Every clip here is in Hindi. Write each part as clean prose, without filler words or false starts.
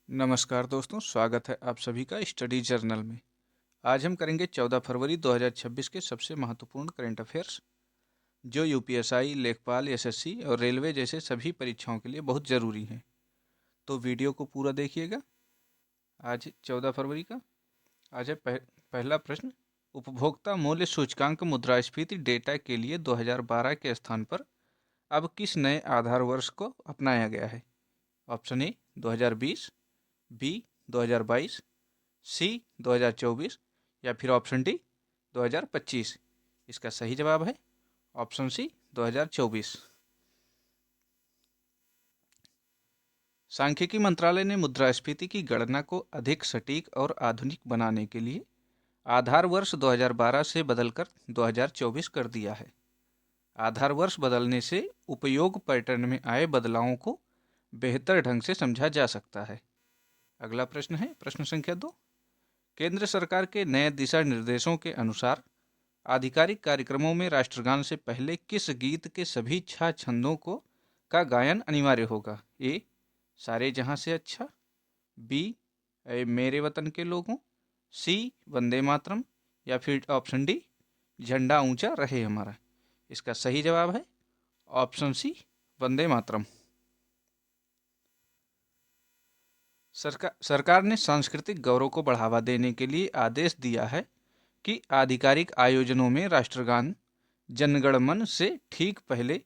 नमस्कार दोस्तों, स्वागत है आप सभी का स्टडी जर्नल में। आज हम करेंगे 14 फरवरी 2026 के सबसे महत्वपूर्ण करंट अफेयर्स, जो यूपीएसआई, लेखपाल, एसएससी और रेलवे जैसे सभी परीक्षाओं के लिए बहुत ज़रूरी हैं। तो वीडियो को पूरा देखिएगा। आज 14 फरवरी का आज है पहला प्रश्न। उपभोक्ता मूल्य सूचकांक मुद्रास्फीति डेटा के लिए 2012 के स्थान पर अब किस नए आधार वर्ष को अपनाया गया है? ऑप्शन ए 2020, बी 2022, सी 2024 या फिर ऑप्शन डी 2025। इसका सही जवाब है ऑप्शन सी 2024। सांख्यिकी मंत्रालय ने मुद्रास्फीति की गणना को अधिक सटीक और आधुनिक बनाने के लिए आधार वर्ष 2012 से बदलकर 2024 कर दिया है। आधार वर्ष बदलने से उपयोग पैटर्न में आए बदलावों को बेहतर ढंग से समझा जा सकता है। अगला प्रश्न है प्रश्न संख्या 2। केंद्र सरकार के नए दिशा निर्देशों के अनुसार आधिकारिक कार्यक्रमों में राष्ट्रगान से पहले किस गीत के सभी 6 छंदों को का गायन अनिवार्य होगा? ए सारे जहां से अच्छा, बी ऐ मेरे वतन के लोगों, सी वंदे मातरम या फिर ऑप्शन डी झंडा ऊंचा रहे हमारा। इसका सही जवाब है ऑप्शन सी वंदे मातरम। सरकार ने सांस्कृतिक गौरव को बढ़ावा देने के लिए आदेश दिया है कि आधिकारिक आयोजनों में राष्ट्रगान जनगण मन से ठीक पहले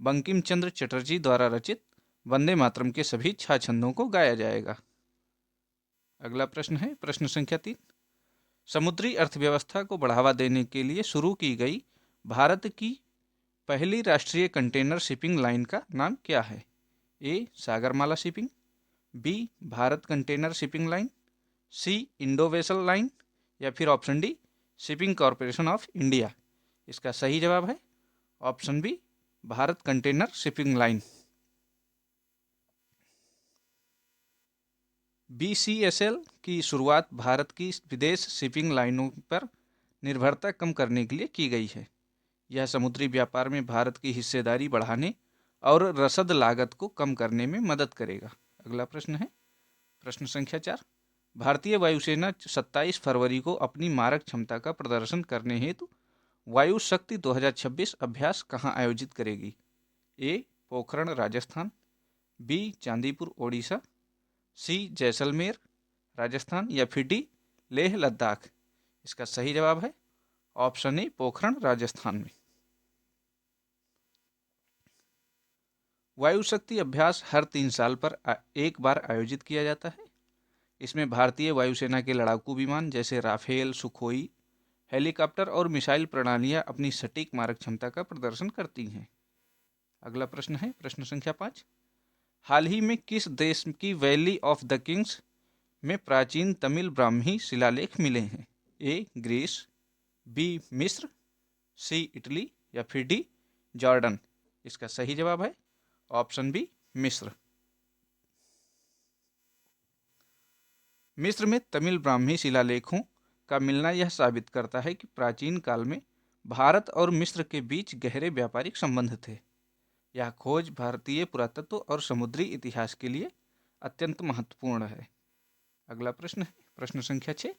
बंकिम चंद्र चटर्जी द्वारा रचित वंदे मातरम के सभी 6 छंदों को गाया जाएगा। अगला प्रश्न है प्रश्न संख्या 3। समुद्री अर्थव्यवस्था को बढ़ावा देने के लिए शुरू की गई भारत की पहली राष्ट्रीय कंटेनर शिपिंग लाइन का नाम क्या है? A Sagarmala shipping, B Bharat container shipping line, C Indo vessel line या फिर option D shipping corporation of India. इसका सही जवाब है option B Bharat container shipping line. BCSL की शुरुआत भारत की विदेश शिपिंग लाइनों पर निर्भरता कम करने के लिए की गई है। यह समुद्री व्यापार में भारत की हिस्सेदारी बढ़ाने और रसद लागत को कम करने में मदद करेगा। अगला प्रश्न है प्रश्न संख्या 4। भारतीय वायुसेना 27 फरवरी को अपनी मारक क्षमता का प्रदर्शन करने हेतु वायु शक्ति 2026 अभ्यास कहाँ आयोजित करेगी? ए पोखरण राजस्थान, बी चांदीपुर ओडिशा, सी जैसलमेर राजस्थान या फिर डी लेह लद्दाख। इसका सही जवाब है ऑप्शन ए पोखरण राजस्थान में। वायु शक्ति अभ्यास हर 3 साल पर एक बार आयोजित किया जाता है। इसमें भारतीय वायुसेना के लड़ाकू विमान जैसे राफेल, सुखोई, हेलीकॉप्टर और मिसाइल प्रणालियां अपनी सटीक मारक क्षमता का प्रदर्शन करती हैं। अगला प्रश्न है प्रश्न संख्या 5। हाल ही में किस देश की वैली ऑफ द किंग्स में प्राचीन तमिल ब्राह्मी शिलालेख मिले हैं? ए ग्रीस, बी मिस्र, सी इटली या फिर डी जॉर्डन। इसका सही जवाब है ऑप्शन बी मिस्र। मिस्र में तमिल ब्राह्मी शिलालेखों का मिलना यह साबित करता है कि प्राचीन काल में भारत और मिस्र के बीच गहरे व्यापारिक संबंध थे। यह खोज भारतीय पुरातत्व और समुद्री इतिहास के लिए अत्यंत महत्वपूर्ण है। अगला प्रश्न है प्रश्न संख्या 6।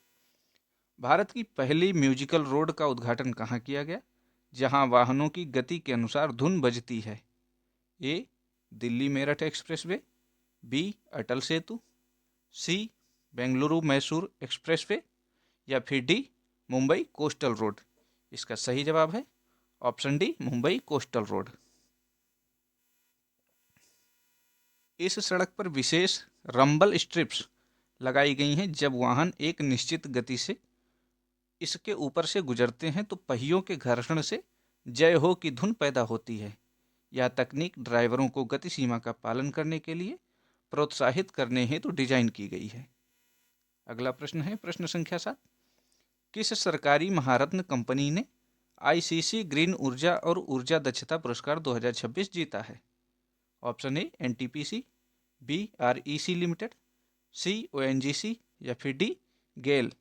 भारत की पहली म्यूजिकल रोड का उद्घाटन कहाँ किया गया, जहां वाहनों की गति के अनुसार धुन बजती है? ए दिल्ली मेरठ एक्सप्रेसवे, बी अटल सेतु, सी बेंगलुरु मैसूर एक्सप्रेसवे या फिर डी मुंबई कोस्टल रोड। इसका सही जवाब है option D Mumbai coastal road. इस सड़क पर विशेष रंबल स्ट्रिप्स लगाई गई हैं। जब वाहन एक निश्चित गति से इसके ऊपर से गुजरते हैं तो पहियों के घर्षण से जय हो की धुन पैदा होती है। यह तकनीक ड्राइवरों को गति सीमा का पालन करने के लिए प्रोत्साहित करने हेतु डिजाइन की गई है। अगला प्रश्न है प्रश्न संख्या 7। किस सरकारी महारत्न कंपनी ने आईसीसी ग्रीन ऊर्जा और ऊर्जा दक्षता पुरस्कार 2026 जीता है? Option A NTPC, B REC limited, C ONGC या फिर डी गेल।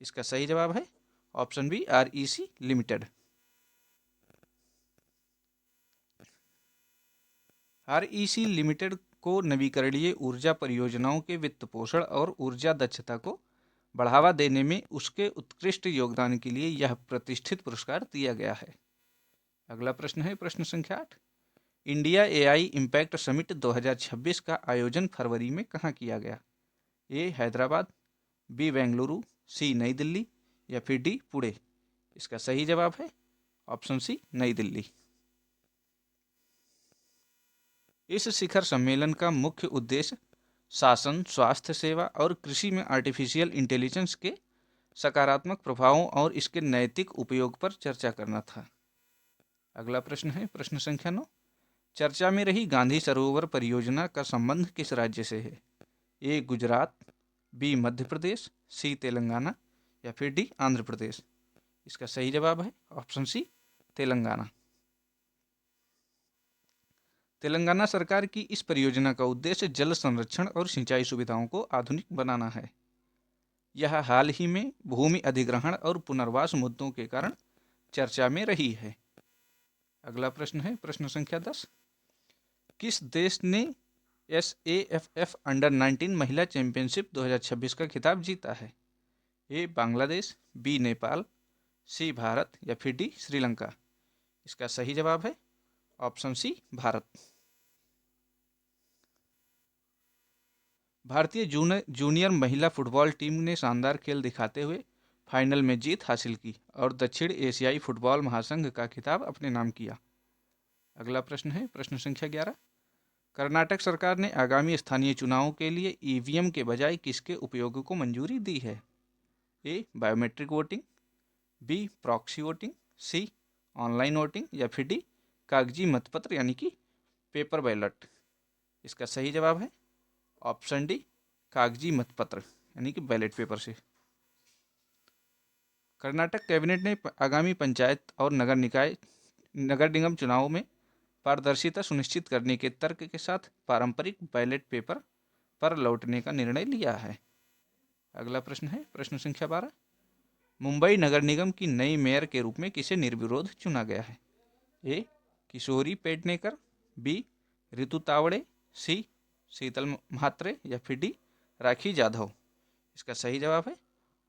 इसका सही जवाब है option B REC limited. REC limited को नवीकरणीय ऊर्जा परियोजनाओं के वित्त पोषण और ऊर्जा दक्षता को बढ़ावा देने में उसके उत्कृष्ट योगदान के लिए यह प्रतिष्ठित पुरस्कार दिया गया है। अगला प्रश्न है प्रश्न संख्या 8। इंडिया एआई इम्पैक्ट समिट 2026 का आयोजन फरवरी में कहाँ किया गया? ए हैदराबाद, बी बेंगलुरु, सी नई दिल्ली या फिर डी पुणे। इसका सही जवाब है ऑप्शन सी नई दिल्ली। इस शिखर सम्मेलन का मुख्य उद्देश्य शासन, स्वास्थ्य सेवा और कृषि में आर्टिफिशियल इंटेलिजेंस के सकारात्मक प्रभावों और इसके नैतिक उपयोग पर चर्चा करना था। अगला प्रश्न है प्रश्न संख्या 9। चर्चा में रही गांधी सरोवर परियोजना का संबंध किस राज्य से है? ए गुजरात, बी मध्य प्रदेश, सी तेलंगाना या फिर डी आंध्र प्रदेश। इसका सही जवाब है ऑप्शन सी तेलंगाना। तेलंगाना सरकार की इस परियोजना का उद्देश्य जल संरक्षण और सिंचाई सुविधाओं को आधुनिक बनाना है। यह हाल ही में भूमि अधिग्रहण और पुनर्वास मुद्दों के कारण चर्चा में रही है। अगला प्रश्न है प्रश्न संख्या 10। किस देश ने SAFF अंडर-19 महिला चैंपियनशिप 2026 का खिताब जीता है? ए बांग्लादेश, बी नेपाल, सी भारत या फिर डी श्रीलंका। इसका सही जवाब है ऑप्शन सी भारत। भारतीय जूनियर महिला फुटबॉल टीम ने शानदार खेल दिखाते हुए फाइनल में जीत हासिल की और दक्षिण एशियाई फुटबॉल महासंघ का खिताब अपने नाम किया। अगला प्रश्न है प्रश्न संख्या 11। कर्नाटक सरकार ने आगामी स्थानीय चुनावों के लिए ईवीएम के बजाय किसके उपयोग को मंजूरी दी है? A biometric voting, B proxy voting, C online voting या फिर डी कागजी मतपत्र यानी कि पेपर बैलेट। इसका सही जवाब है ऑप्शन डी कागजी मतपत्र यानी कि बैलेट पेपर से। कर्नाटक कैबिनेट ने आगामी पंचायत और नगर निगम चुनावों में पारदर्शिता सुनिश्चित करने के तर्क के साथ पारंपरिक बैलेट पेपर पर लौटने का निर्णय लिया है। अगला प्रश्न है प्रश्न संख्या 12। मुंबई नगर निगम की नई मेयर के रूप में किसे निर्विरोध चुना गया है? ए किशोरी पेडनेकर, बी ऋतु तावड़े, सी शीतल म्हात्रे या फिर डी राखी जाधव। इसका सही जवाब है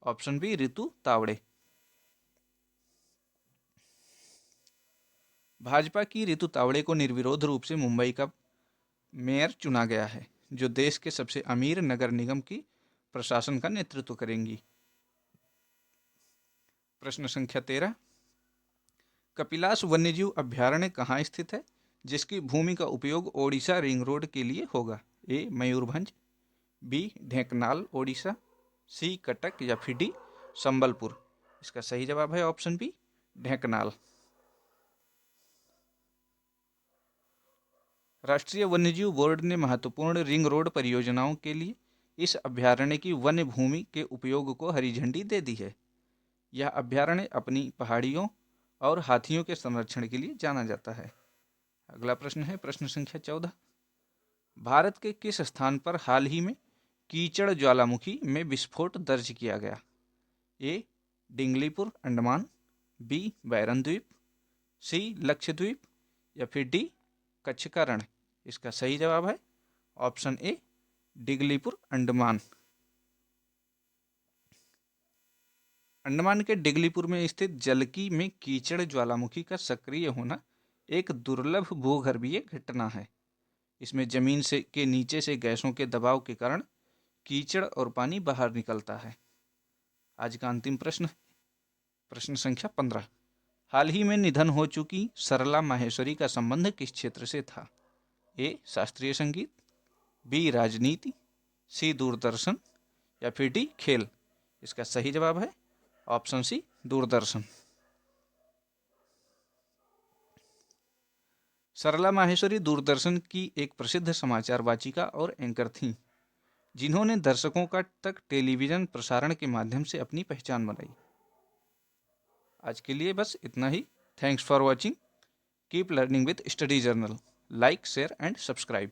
ऑप्शन बी ऋतु तावड़े। भाजपा की ऋतु तावड़े को निर्विरोध रूप से मुंबई का मेयर चुना गया है, जो देश के सबसे अमीर नगर निगम की प्रशासन का नेतृत्व करेंगी। प्रश्न संख्या 13। कपिलास वन्यजीव अभ्यारण्य कहाँ स्थित है, जिसकी भूमि का उपयोग ओडिशा रिंग रोड के लिए होगा? ए मयूरभंज, बी ढेंकनाल ओडिशा, सी कटक या फिर डी संबलपुर। इसका सही जवाब है ऑप्शन बी ढेंकनाल। राष्ट्रीय वन्यजीव बोर्ड ने महत्वपूर्ण रिंग रोड परियोजनाओं के लिए इस अभ्यारण्य की वन्य भूमि के उपयोग को हरी झंडी दे दी है। यह अभ्यारण्य अपनी पहाड़ियों और हाथियों के संरक्षण के लिए जाना जाता है। अगला प्रश्न है प्रश्न संख्या 14। भारत के किस स्थान पर हाल ही में कीचड़ ज्वालामुखी में विस्फोट दर्ज किया गया? ए डिंगलीपुर अंडमान, बी बैरन द्वीप, सी लक्षद्वीप या फिर डी कच्छ का रण। इसका सही जवाब है ऑप्शन ए डिगलीपुर अंडमान। अंडमान के डिगलीपुर में स्थित जलकी में कीचड़ ज्वालामुखी का सक्रिय होना एक दुर्लभ भूगर्भीय घटना है। इसमें जमीन से के नीचे से गैसों के दबाव के कारण कीचड़ और पानी बाहर निकलता है। आज का अंतिम प्रश्न प्रश्न संख्या 15। हाल ही में निधन हो चुकी सरला माहेश्वरी का संबंध किस क्षेत्र से था? ए शास्त्रीय संगीत, बी राजनीति, सी दूरदर्शन या फिर डी खेल। इसका सही जवाब है ऑप्शन सी दूरदर्शन। सरला माहेश्वरी दूरदर्शन की एक प्रसिद्ध समाचार वाचिका और एंकर थीं, जिन्होंने दर्शकों का तक टेलीविजन प्रसारण के माध्यम से अपनी पहचान बनाई। आज के लिए बस इतना ही। Thanks for watching. Keep learning with study journal. Like, share and subscribe.